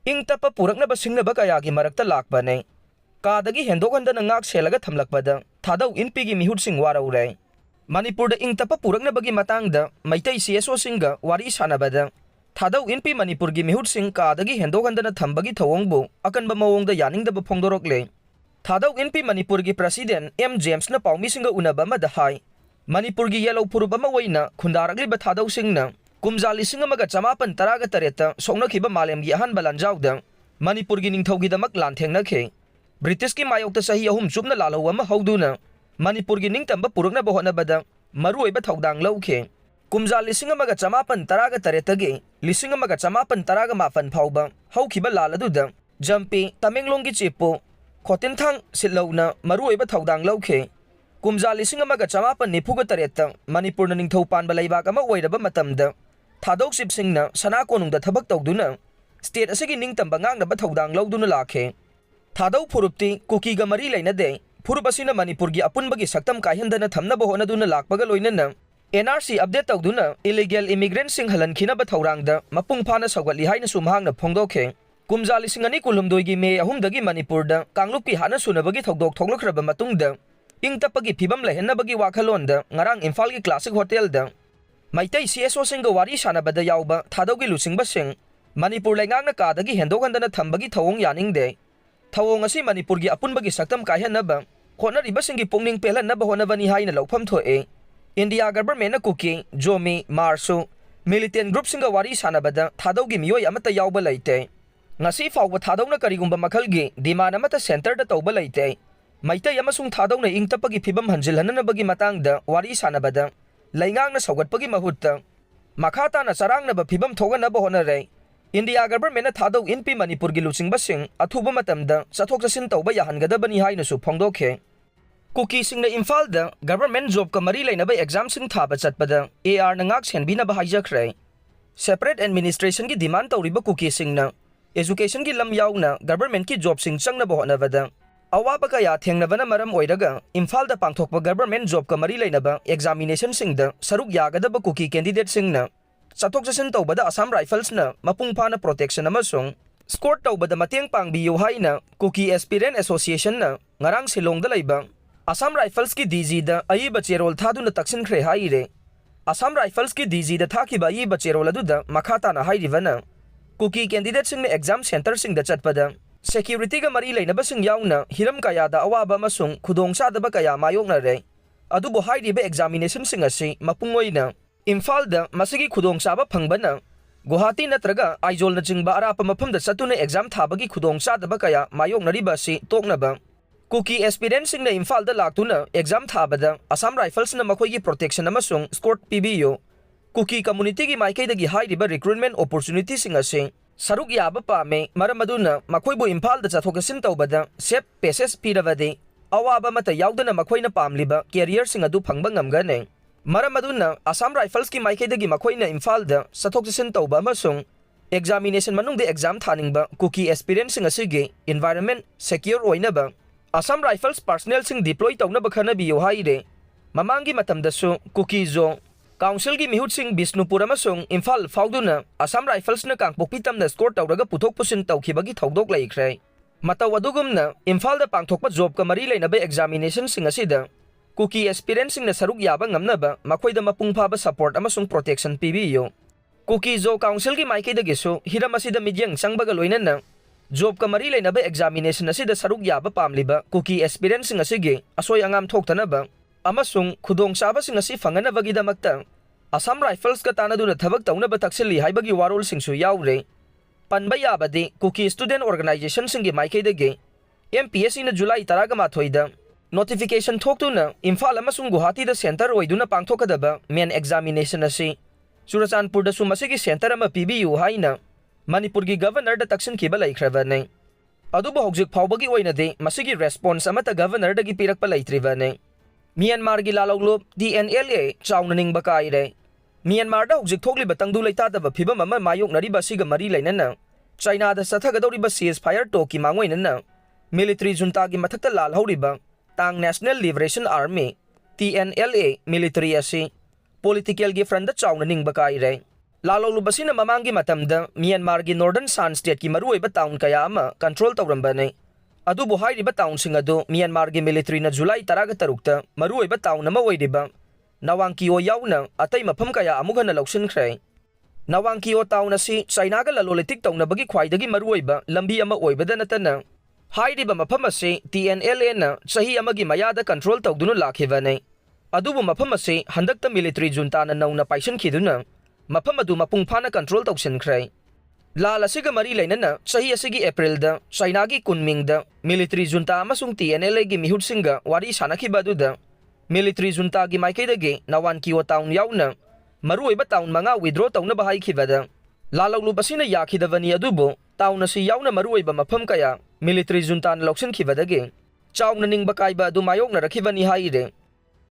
Ing-Tappa Puraknaba Singnaba Kayagi Marakta Lakpani Kadagi Hendokhandana Ngak Sellaga Thamlakpada Thadou Inpigi Mihutsing Waroure Manipur Ing-Tappa Puraknabagi matangda Maitai CSO Singa Wari Sanabada Thadou Inpi Manipur gi Mihutsing Kadagi Hendokhandana Thambagi Thawongbu Akanba Mawongda Yaningdaba Phongdorokle Thadou Inpi Manipur gi President M James na Paumi Singa Unaba Madahai Manipur gi Yellow Purubama Waina Kundaragli Thadou Singna Kumzali Singamaga Chamapan Taraga Tareta Songnakiba Malem gi Ahan Balanjawda Manipur gi Ningthaugi Damak Lanthengnakke British ki Mayokta Sahi Ahum Chupna Lalhoulup Hauduna Manipur gi Ningtamba Puraknaba Honabada Maruoiba Thaudang Lauke Kumzali Singamaga Chamapan Taraga Taretagi Lisingamaga Chamapan Taraga Mafan Phauba Haukiba Laladuda Jampi Tamenglongi Chipo Khotinthang Silauna Maruoiba Thaudang Lauke Kumzali Singamaga Chamapan Nipuga Tareta Manipur na Ningthaupan Balaibak ama Oiraba Matamda Thadou Singna Sana Konungda Thabak Tawduna State asigi Ningtamba Ngangnaba Thaudang Lauduna Lake Thadou Phurupti Kukiga Mari Lainade Phurupasina Manipur gi Apunbagi Saktam Kaihendana Thamnaba Honaduna Lakpaga Loinana NRC update Tawduna illegal immigrants sing Halankinaba Thaurangda Mapung Phana Sawgatli haina Sumhangna Phongdoke Kumzali Singani Kulumdoigi Me Ahumdagi Manipurda Kanglupki Hana Sunabagi Thogdok Thoglakraba Matungda Ing-Tappa gi Phibam Lehenabagi Wakhalonda Ngarang Imphal gi Classic Hotel da Maitai CSO Singa Wari Sanabada Yauba Thadou gi Lusingba Sing Manipur Laingangna Kadagi Hendokhandana Thambagi Thawong Yaningde Thawong asi Manipur gi Apunbagi Saktam Kaihenaba Honariba Singi Pungning Pelanaba Honabani haina Laupam Thoe India government na Kuki Jomi Marsu militant group Singa Wari Sanabada Thadou gi Miyoi Amata Yauba Laite Ngasi Fawba Thadou na Karigumba Makhalgi Demand Amata Center da Tauba Laite Maitai amasung Thadou na Ing-Tappa gi Phibam Hanjilhananabagi matangda Wari Sanabada Laingang na Sawgatpagi mahutta Makhata na Sarangnaba Phibam Thoganaba honare India government na Thadou Inpi Manipur gi Lusingba Sing athuba matamda Sathok Sasin tauba yahangadabani haina su phongdokhe Kukisingna Imphalda government Jobka Mari Lainaba exam sing Thaba Chatpada AR na Ngak Senbinaba Haijakhre Separate administration gi demand tawriba Kukisingna education gi lam yauna government ki job sing changnaba honabada Awaba kaya thengnabana maram oiraga Imphalda pangthokpa government job ka mari lainaba examination singda saruk yagadaba Kuki candidate singna chathok chasin tawbada Assam Rifles na mapung phana protection amasung score tawbada mateng pangbiyo haina Kuki Aspirant Association na ngarang Silongda laiba Assam Rifles ki DG da ayiba cherol thaduna taksinkhre haire Assam Rifles ki DG da thakiba ayiba cherol aduda makhata na hairivana Kuki candidate singna exam center singda chatpada Security ga mari lainaba sing yauna hiram kaya da awaba masung khudong sadaba kaya mayokna re adubo hairiba examination sing asi mapungoina Imphalda masigi khudong saba phangbana Guwahati natraga Aizol na jingba arapa mafamda satuna exam thabagi khudong sadaba kaya mayokna riba si toknaba Kuki aspirant sing na Imphalda laktuna exam thabada Assam Rifles na makhoi gi protection amasung escort PBO Kuki community gi maikaidagi hairiba recruitment opportunity sing asi Saruk yaba pame maramaduna makoibu Imphalda chathokasin tawbada sep peses piravade awaba mata yaudana makoina pamliba career sing adu phangba ngamgane maramaduna Assam Rifles ki maikaidagi makoina Imphalda chathokasin tawba amasung examination manungde exam thaningba Kuki aspirant sing asige environment secure oinaba Assam Rifles personnel sing deploy tawnaba khanabiyo haire mamangi matamdasu Kuki zo Council gi Mihutsing Bisnupur amasung Imphal fauduna Assam Rifles na kangpokpi tamna score tawraga puthok pusin tawkhibagi thaudok laikhre mataw adugumna Imphalda pangthokpa job ka mari lainaba examination sing asida Kuki aspirant sing na saruk yaba ngamnaba makhoida mapungphaba support amasung protection pibiyo Kuki zo council gi maikaidagi su hiram asida midyang changbaga loinana job ka mari lainaba examination asida saruk yaba pamliba Kuki aspirant sing asige asoy angam thoktanaba amasung khudong saba sing asi fanganabagi damakta Assam Rifles ka tanaduna thabak tawnaba taksili haibagi warol singsu yaure panba yabadi Kuki student organization singi maikaidagi MPSC na July 13 da notification thoktuna Imphal amasung Guwahati da center oiduna pangthokadaba main examination asi Churachandpur da sumasigi center ama PBU haina Manipur gi governor da taksin kiba laikhrabane adubo hogjik phawbagi oinade masigi response amata governor da gi pirakpa laitribane Myanmar gi Lalhoulup TNLA Chaona Ningba Kaire Myanmar da hojik thokli batangdu leitadaba phibam ama mayoknari basiga mari lainana China da sathagadoriba ceasefire talk ki mangoinana military junta gi mathakta lalhouriba tang National Liberation Army TNLA military asi political gi front da Chaona Ningba Kaire Lalhoulup asina mamangi matamda Myanmar gi Northern San State ki maruoiba town kaya ama control tawrambane. Adubu hairiba town sing adu Myanmar gi military na July 13 maruoiba town ama oiriba Nawangkio yauna atai mafam kaya amughana lausinkhre. Nawangkio town asi China ga lalolitik tawnabagi khwaidagi maruoiba lambi ama oibada natana hairiba mafam asi TNLA na chahi amagi mayada control tawduna lakhibane. Adubu mafam asi handakta military junta na nauna paisan khiduna mafam adu mapung phana control tawsinkhre. Lal asiga mari lainana chahi asigi April da China gi Kunming da military junta amasung TNLA gi Mihutsing ga wari sanakhiba aduda military junta gi maikaidagi Nawangkio town yauna maruoiba town manga withdraw tawnaba haikhibada Lalhoulup asina yakhidavani adubu town asi yauna maruoiba mafam kaya military junta na loksinkhibadagi chauna Ningba kaiba adu mayokna rakhibani haire.